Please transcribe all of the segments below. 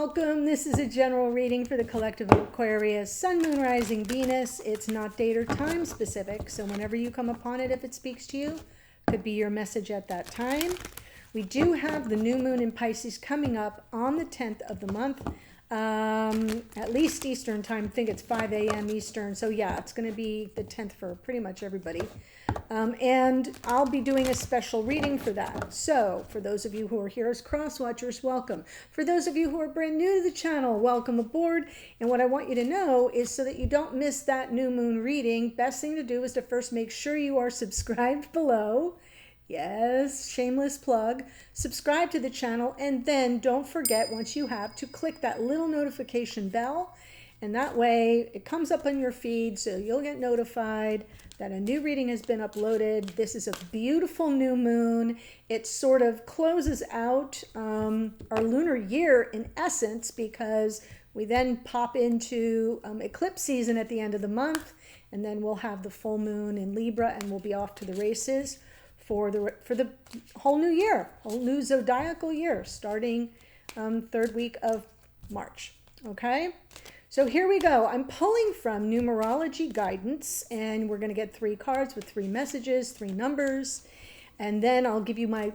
welcome. This is a general reading for the collective of Aquarius, Sun, Moon, Rising, Venus. It's not date or time specific, so whenever you come upon it, if it speaks to you, could be your message at that time. We do have the new moon in Pisces coming up on the 10th of the month, at least Eastern time. I think it's 5 a.m. Eastern. So yeah, it's going to be the 10th for pretty much everybody. And I'll be doing a special reading for that. So for those of you who are here as cross watchers, welcome. For those of you who are brand new to the channel, welcome aboard. And what I want you to know is, so that you don't miss that new moon reading, best thing to do is to first make sure you are subscribed below. Yes, shameless plug. Subscribe to the channel, and then don't forget, once you have, to click that little notification bell, and that way it comes up on your feed, so you'll get notified that a new reading has been uploaded. This is a beautiful new moon. It sort of closes out our lunar year in essence, because we then pop into eclipse season at the end of the month, and then we'll have the full moon in Libra, and we'll be off to the races for the whole new year, whole new zodiacal year, starting third week of March. Okay, so here we go. I'm pulling from Numerology guidance, and we're going to get 3 cards with 3 messages, 3 numbers, and then I'll give you my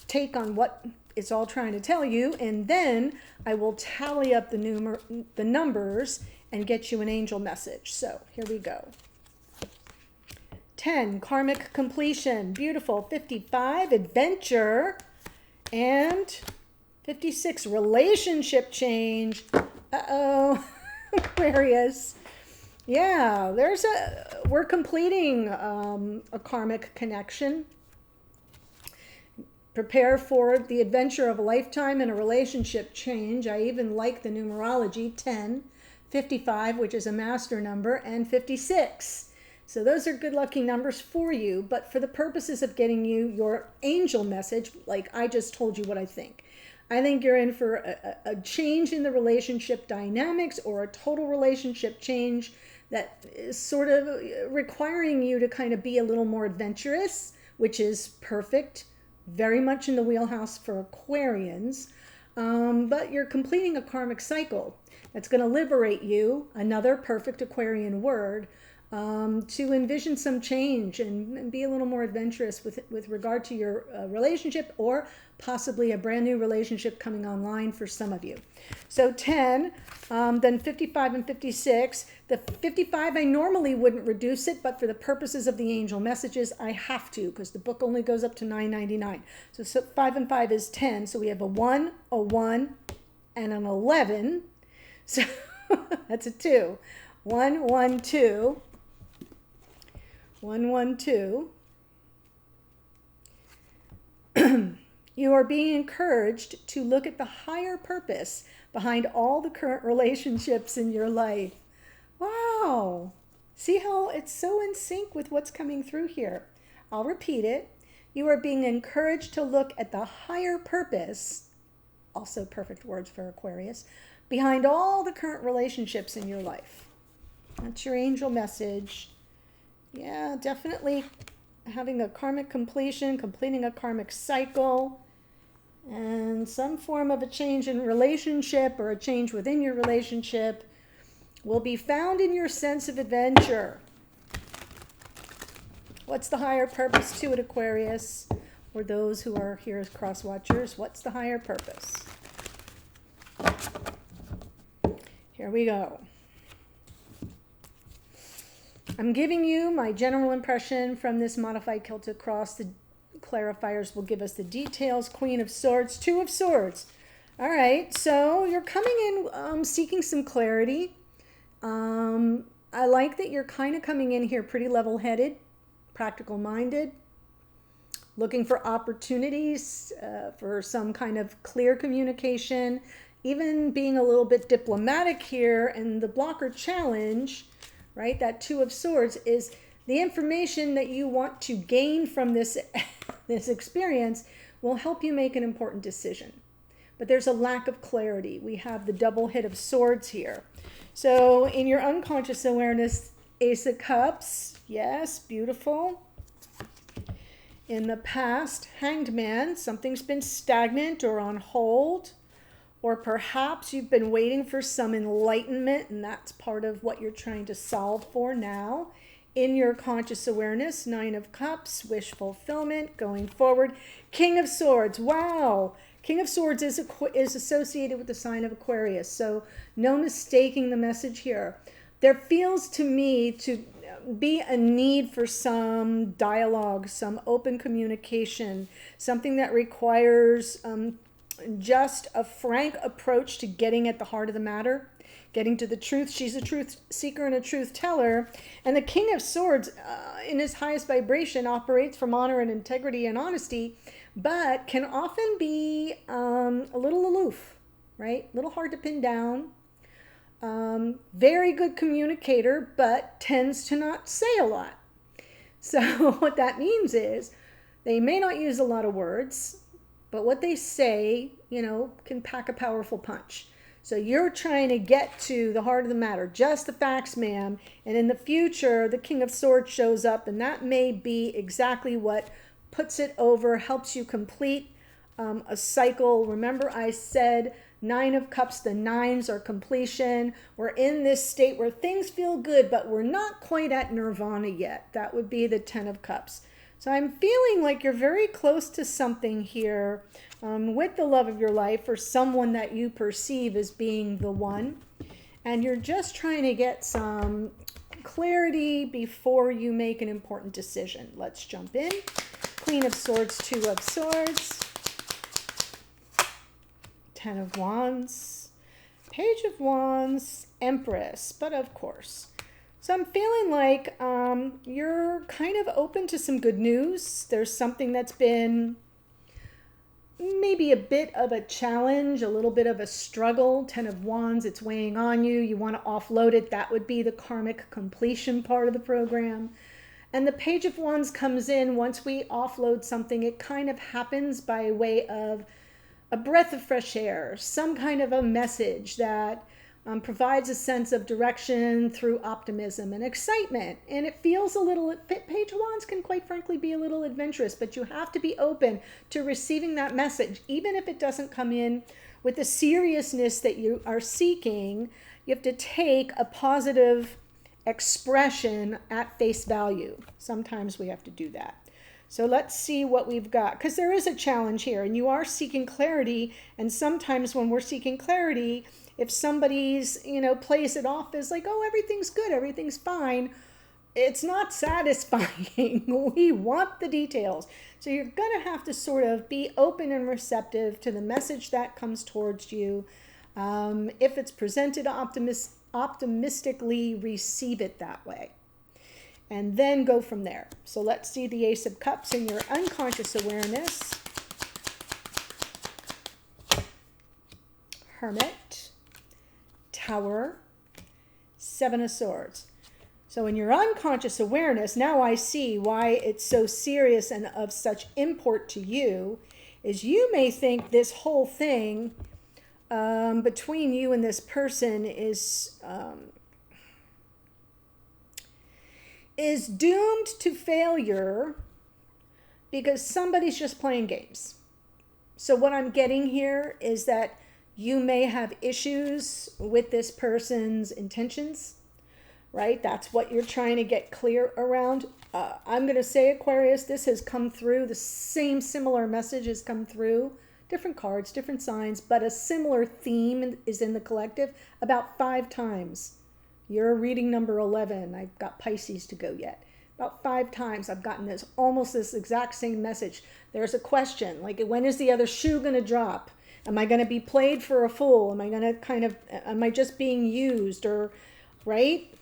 take on what it's all trying to tell you, and then I will tally up the numbers and get you an angel message. So here we go. 10, karmic completion, beautiful. 55, adventure, and 56, relationship change. Uh-oh, Aquarius. Yeah, we're completing a karmic connection. Prepare for the adventure of a lifetime and a relationship change. I even like the numerology, 10, 55, which is a master number, and 56. So those are good lucky numbers for you, but for the purposes of getting you your angel message, like I just told you what I think. I think you're in for a change in the relationship dynamics, or a total relationship change that is sort of requiring you to kind of be a little more adventurous, which is perfect, very much in the wheelhouse for Aquarians. But you're completing a karmic cycle that's going to liberate you, another perfect Aquarian word, to envision some change and be a little more adventurous with regard to your relationship, or possibly a brand new relationship coming online for some of you. So 10, then 55 and 56. The 55, I normally wouldn't reduce it, but for the purposes of the angel messages, I have to, because the book only goes up to $9.99. So 5 and 5 is 10. So we have a 1, and an 11. So that's a 2. 1, 1, 2. 1, 1, 2. You are being encouraged to look at the higher purpose behind all the current relationships in your life. Wow. See how it's so in sync with what's coming through here. I'll repeat it. You are being encouraged to look at the higher purpose, also perfect words for Aquarius, behind all the current relationships in your life. That's your angel message. Yeah, definitely having a karmic completion, completing a karmic cycle, and some form of a change in relationship, or a change within your relationship, will be found in your sense of adventure. What's the higher purpose to it, Aquarius? Or those who are here as cross watchers, what's the higher purpose? Here we go. I'm giving you my general impression from this modified Celtic cross. The clarifiers will give us the details. Queen of Swords, 2 of Swords. All right, so you're coming in seeking some clarity. I like that you're kind of coming in here pretty level-headed, practical-minded, looking for opportunities for some kind of clear communication, even being a little bit diplomatic here. And the blocker challenge, right, that 2 of Swords, is the information that you want to gain from this experience will help you make an important decision. But there's a lack of clarity. We have the double hit of Swords here. So in your unconscious awareness, Ace of Cups, yes, beautiful. In the past, Hanged Man, something's been stagnant or on hold, Or perhaps you've been waiting for some enlightenment, and that's part of what you're trying to solve for now in your conscious awareness. 9 of Cups, wish fulfillment, going forward. King of Swords, wow. King of Swords is associated with the sign of Aquarius, so no mistaking the message here. There feels to me to be a need for some dialogue, some open communication, something that requires just a frank approach to getting at the heart of the matter, getting to the truth. She's a truth seeker and a truth teller. And the King of Swords, in his highest vibration, operates from honor and integrity and honesty, but can often be a little aloof, right? A little hard to pin down. Very good communicator, but tends to not say a lot. So what that means is they may not use a lot of words, but what they say, can pack a powerful punch. So you're trying to get to the heart of the matter, just the facts, ma'am. And in the future, the King of Swords shows up, and that may be exactly what puts it over, helps you complete a cycle. Remember, I said 9 of Cups, the 9s are completion. We're in this state where things feel good, but we're not quite at nirvana yet. That would be the 10 of Cups. So I'm feeling like you're very close to something here with the love of your life, or someone that you perceive as being the one. And you're just trying to get some clarity before you make an important decision. Let's jump in. Queen of Swords, 2 of Swords, 10 of Wands, Page of Wands, Empress, but of course. So I'm feeling like you're kind of open to some good news. There's something that's been maybe a bit of a challenge, a little bit of a struggle. 10 of Wands, it's weighing on you. You want to offload it. That would be the karmic completion part of the program. And the Page of Wands comes in once we offload something. It kind of happens by way of a breath of fresh air, some kind of a message that provides a sense of direction through optimism and excitement. And it feels a little, Page of Wands can quite frankly be a little adventurous, but you have to be open to receiving that message. Even if it doesn't come in with the seriousness that you are seeking, you have to take a positive expression at face value. Sometimes we have to do that. So let's see what we've got, because there is a challenge here, and you are seeking clarity. And sometimes when we're seeking clarity, if somebody's, plays it off as like, oh, everything's good, everything's fine, it's not satisfying. We want the details. So you're going to have to sort of be open and receptive to the message that comes towards you. If it's presented optimistically, receive it that way. And then go from there. So let's see the Ace of Cups in your unconscious awareness. Hermit, Tower, 7 of Swords. So in your unconscious awareness, now I see why it's so serious and of such import to you, is you may think this whole thing between you and this person is doomed to failure because somebody's just playing games. So what I'm getting here is that you may have issues with this person's intentions, right? That's what you're trying to get clear around. I'm going to say, Aquarius, this has come through. The same similar message has come through. Different cards, different signs, but a similar theme is in the collective about 5 times. You're reading number 11. I've got Pisces to go yet. About 5 times I've gotten almost this exact same message. There's a question, like, when is the other shoe going to drop? Am I going to be played for a fool? Am I just being used? Or, right?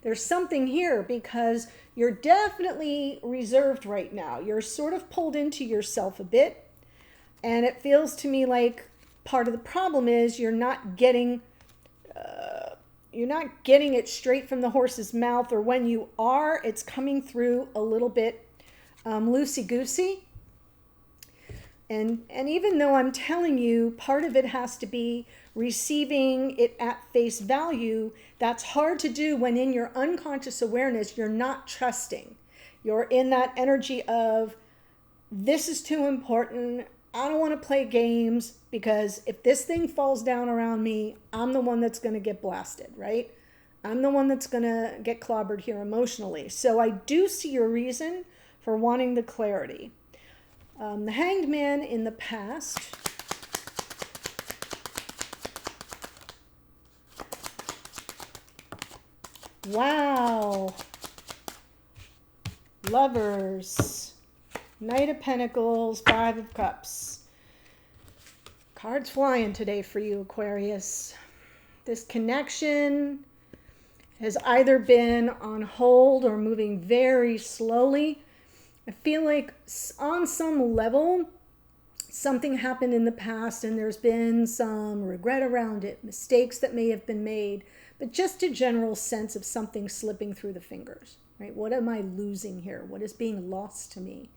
There's something here because you're definitely reserved right now. You're sort of pulled into yourself a bit. And it feels to me like part of the problem is you're not getting it straight from the horse's mouth, or when you are, it's coming through a little bit loosey-goosey. And even though I'm telling you, part of it has to be receiving it at face value, that's hard to do when in your unconscious awareness, you're not trusting. You're in that energy of, this is too important. I don't want to play games, because if this thing falls down around me, I'm the one that's going to get blasted, right? I'm the one that's going to get clobbered here emotionally. So I do see your reason for wanting the clarity. The Hanged Man in the past. Wow. Lovers. Knight of Pentacles, Five of Cups. Cards flying today for you, Aquarius. This connection has either been on hold or moving very slowly. I feel like on some level, something happened in the past and there's been some regret around it, mistakes that may have been made, but just a general sense of something slipping through the fingers, right? What am I losing here? What is being lost to me?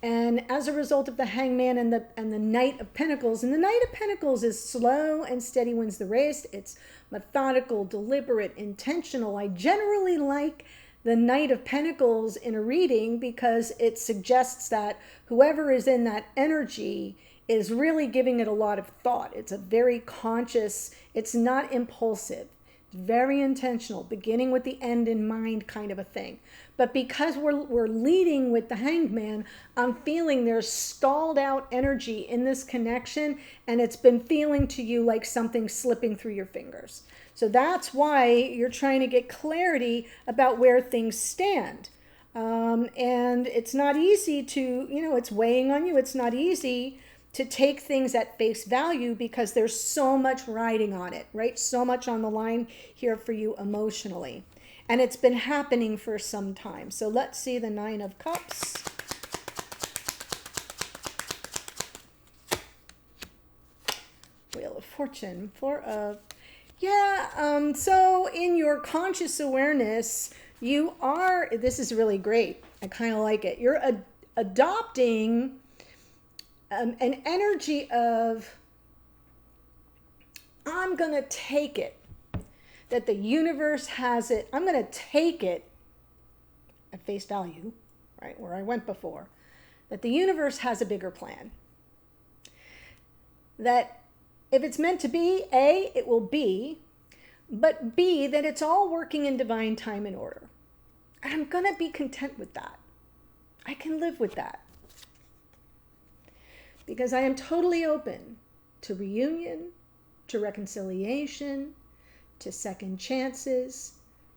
And as a result of the Hangman and the Knight of Pentacles, and the Knight of Pentacles is slow and steady wins the race. It's methodical, deliberate, intentional. I generally like the Knight of Pentacles in a reading because it suggests that whoever is in that energy is really giving it a lot of thought. It's a very conscious, it's not impulsive. It's very intentional, beginning with the end in mind kind of a thing. But because we're leading with the Hanged Man, I'm feeling there's stalled out energy in this connection, and it's been feeling to you like something slipping through your fingers. So that's why you're trying to get clarity about where things stand. And it's not easy to, it's weighing on you. It's not easy to take things at face value because there's so much riding on it, right? So much on the line here for you emotionally. And it's been happening for some time. So let's see the Nine of Cups. Wheel of Fortune, Four of... Yeah, so in your conscious awareness, you are... This is really great. I kind of like it. You're adopting an energy of, I'm going to take it. That the universe has it. I'm going to take it at face value, right, where I went before. That the universe has a bigger plan. That if it's meant to be, A, it will be, but B, that it's all working in divine time and order. And I'm going to be content with that. I can live with that. Because I am totally open to reunion, to reconciliation, to second chances,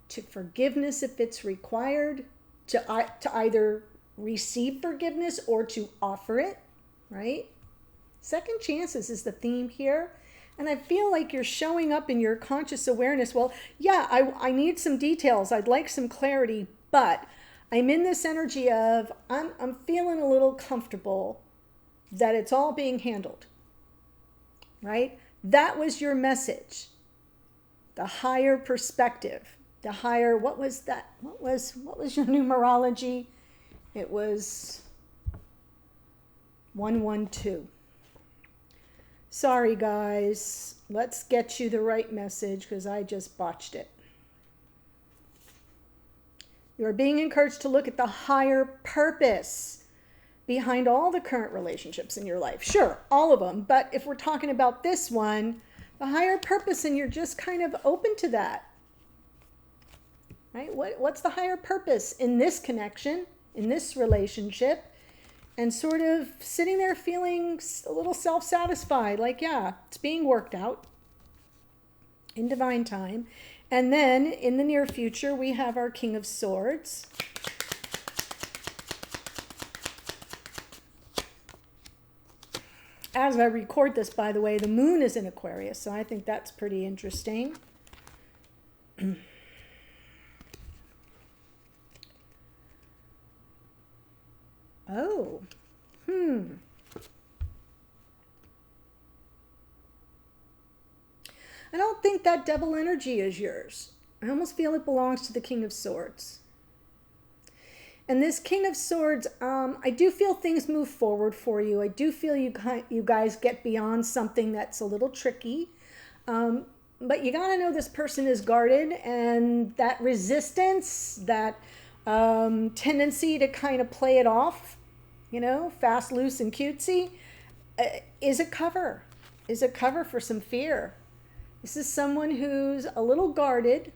to forgiveness if it's required, to either receive forgiveness or to offer it, right? Second chances is the theme here. And I feel like you're showing up in your conscious awareness. Well, yeah, I need some details. I'd like some clarity, but I'm in this energy of, I'm feeling a little comfortable that it's all being handled, right? That was your message. The higher perspective, the higher, what was that? What was your numerology? It was 112. Sorry, guys. Let's get you the right message because I just botched it. You are being encouraged to look at the higher purpose behind all the current relationships in your life. Sure, all of them. But if we're talking about this one, the higher purpose, and you're just kind of open to that, right? What's the higher purpose in this connection, in this relationship, and sort of sitting there feeling a little self-satisfied, like, yeah, it's being worked out in divine time. And then in the near future, we have our King of Swords. As I record this, by the way, the moon is in Aquarius, so I think that's pretty interesting. Oh, I don't think that devil energy is yours. I almost feel it belongs to the King of Swords. And this King of Swords, I do feel things move forward for you. I do feel you guys get beyond something that's a little tricky. But you got to know this person is guarded, and that resistance, that tendency to kind of play it off, fast, loose, and cutesy, is a cover, for some fear. This is someone who's a little guarded,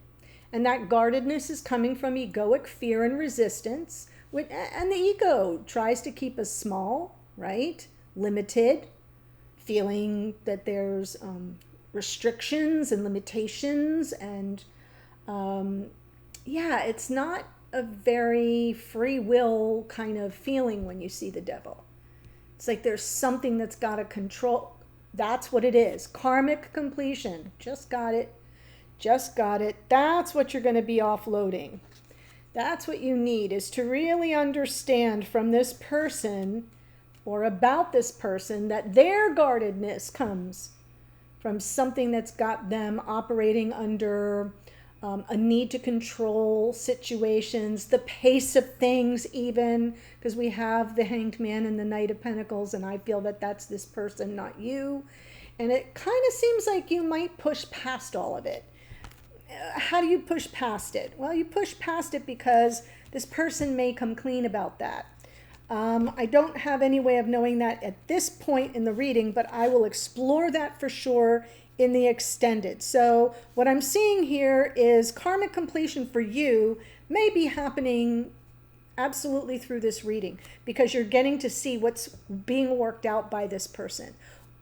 and that guardedness is coming from egoic fear and resistance. And the ego tries to keep us small, right? Limited, feeling that there's restrictions and limitations. And it's not a very free will kind of feeling when you see the devil. It's like there's something that's got to control. That's what it is. Karmic completion. Just got it. That's what you're going to be offloading. That's what you need, is to really understand from this person or about this person that their guardedness comes from something that's got them operating under a need to control situations, the pace of things even, because we have the Hanged Man and the Knight of Pentacles, and I feel that that's this person, not you. And it kind of seems like you might push past all of it. How do you push past it? Well, you push past it because this person may come clean about that. I don't have any way of knowing that at this point in the reading, but I will explore that for sure in the extended. So what I'm seeing here is karmic completion for you may be happening absolutely through this reading, because you're getting to see what's being worked out by this person.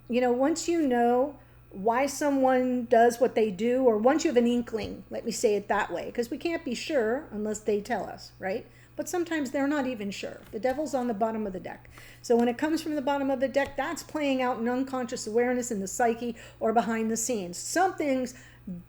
You know, once you know why someone does what they do, or once you have an inkling, let me say it that way, because we can't be sure unless they tell us, right? But sometimes they're not even sure. The devil's on the bottom of the deck. So when it comes from the bottom of the deck, that's playing out in unconscious awareness in the psyche or behind the scenes. Something's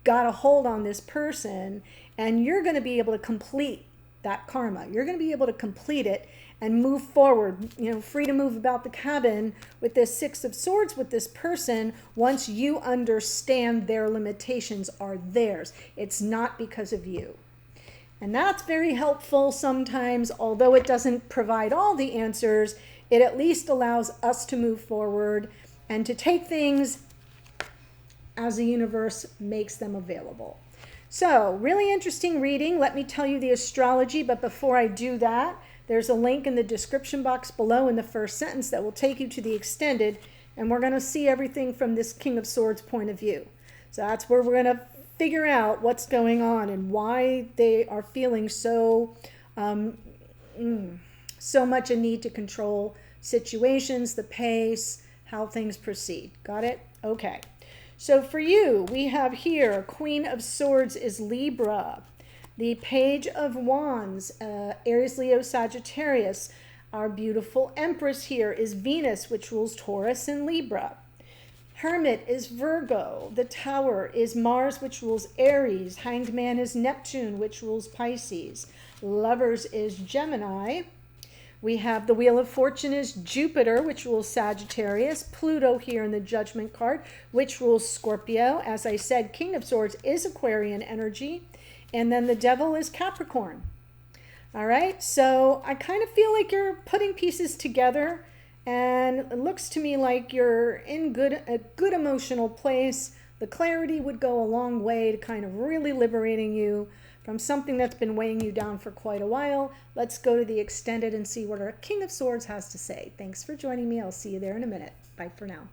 got a hold on this person, and you're going to be able to complete that karma. You're going to be able to complete it and move forward, you know, free to move about the cabin with this Six of Swords with this person once you understand their limitations are theirs. It's not because of you. And that's very helpful sometimes, although it doesn't provide all the answers. It at least allows us to move forward and to take things as the universe makes them available. So, really interesting reading. Let me tell you the astrology, but before I do that, there's a link in the description box below in the first sentence that will take you to the extended, and we're going to see everything from this King of Swords point of view. So that's where we're going to figure out what's going on and why they are feeling so much a need to control situations, the pace, how things proceed. Got it? Okay. So for you, we have here Queen of Swords is Libra. The Page of Wands, Aries, Leo, Sagittarius. Our beautiful Empress here is Venus, which rules Taurus and Libra. Hermit is Virgo. The Tower is Mars, which rules Aries. Hanged Man is Neptune, which rules Pisces. Lovers is Gemini. We have the Wheel of Fortune is Jupiter, which rules Sagittarius. Pluto here in the Judgment card, which rules Scorpio. As I said, King of Swords is Aquarian energy. And then the Devil is Capricorn. All right, so I kind of feel like you're putting pieces together, and it looks to me like you're in a good emotional place. The clarity would go a long way to kind of really liberating you from something that's been weighing you down for quite a while. Let's go to the extended and see what our King of Swords has to say. Thanks for joining me. I'll see you there in a minute. Bye for now.